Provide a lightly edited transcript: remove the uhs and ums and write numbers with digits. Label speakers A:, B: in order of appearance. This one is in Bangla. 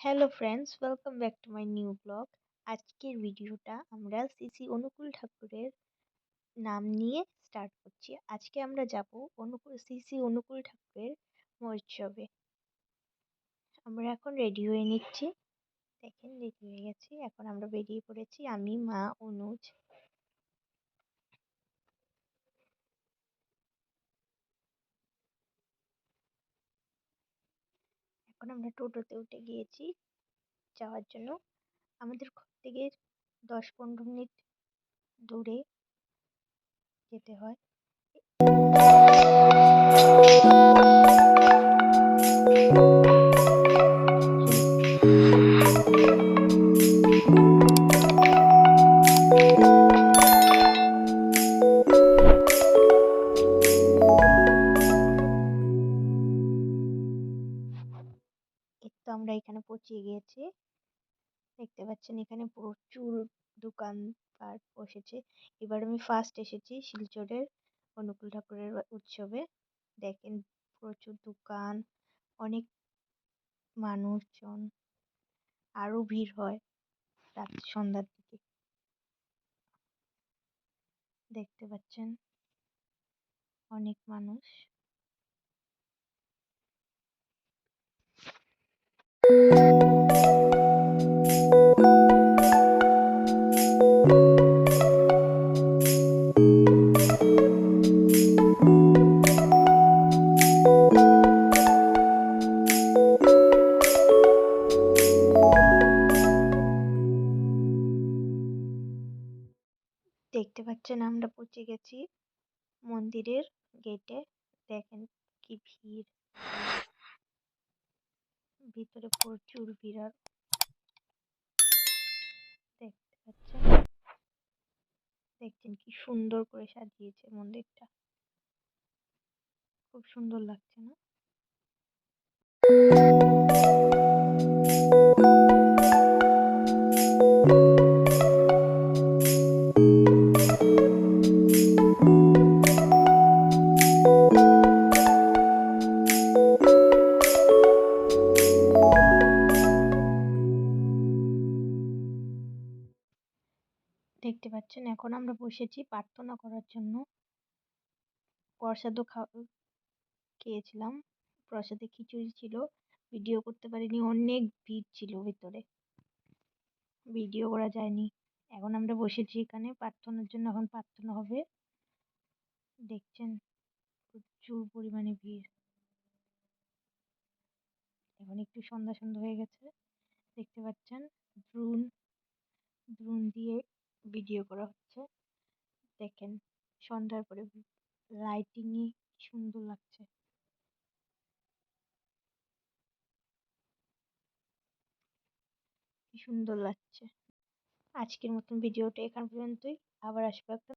A: Hello friends, welcome back to my new blog. আজকের ভিডিওটা আমরা শ্রী অনুকূল ঠাকুরের নাম নিয়ে স্টার্ট করছি। আজকে আমরা যাব শ্রী অনুকূল ঠাকুরের মহোৎসবে। আমরা এখন রেডি হয়ে নিচ্ছি। দেখেন, রেডি হয়ে গেছি। এখন আমরা বেরিয়ে পড়েছি, আমি, মা, অনুজ। এখন আমরা টোটোতে উঠে গিয়েছি যাওয়ার জন্য। আমাদের ঘর থেকে 10-15 মিনিট দূরে যেতে হয়। এই তো আমরা এখানে পৌঁছে গিয়েছি। দেখতে পাচ্ছেন এখানে প্রচুর দোকানপাট বসেছে। এবার আমি ফার্স্ট এসেছি শিলচরের অনুকূল ঠাকুরের উৎসবে। দেখেন, প্রচুর দোকান, অনেক মানুষজন, আরো ভিড় হয় রাত সন্ধ্যার দিকে। দেখতে পাচ্ছেন অনেক মানুষ। দেখতে পাচ্ছেন আমরা পৌঁছে গেছি মন্দিরের গেটে। দেখেন কি ভিড়, ভিতরে প্রচুর ভিড়। আর দেখতে পাচ্ছেন, দেখছেন কি সুন্দর করে সাজিয়েছে মন্দিরটা। খুব সুন্দর লাগছে না? দেখতে পাচ্ছেন এখন আমরা বসেছি প্রার্থনা করার জন্য। প্রসাদও খেয়েছিলাম। প্রসাদে খিচুড়ি ছিল। ভিডিও করতে পারিনি, অনেক ভিড় ছিল ভিতরে, ভিডিও করা যায়নি। এখন আমরা বসেছি এখানে প্রার্থনার জন্য। এখন প্রার্থনা হবে। দেখছেন প্রচুর পরিমাণে ভিড়। এখন একটু সন্ধ্যা সন্ধ্যা হয়ে গেছে। দেখতে পাচ্ছেন ড্রোন ড্রোন দিয়ে ভিডিও করা হচ্ছে। দেখেন সন্ধ্যার পরে লাইটিংয়ে সুন্দর লাগছে। কি সুন্দর লাগছে। আজকের মতন ভিডিওটা এখান পর্যন্তই। আবার আসবো একটা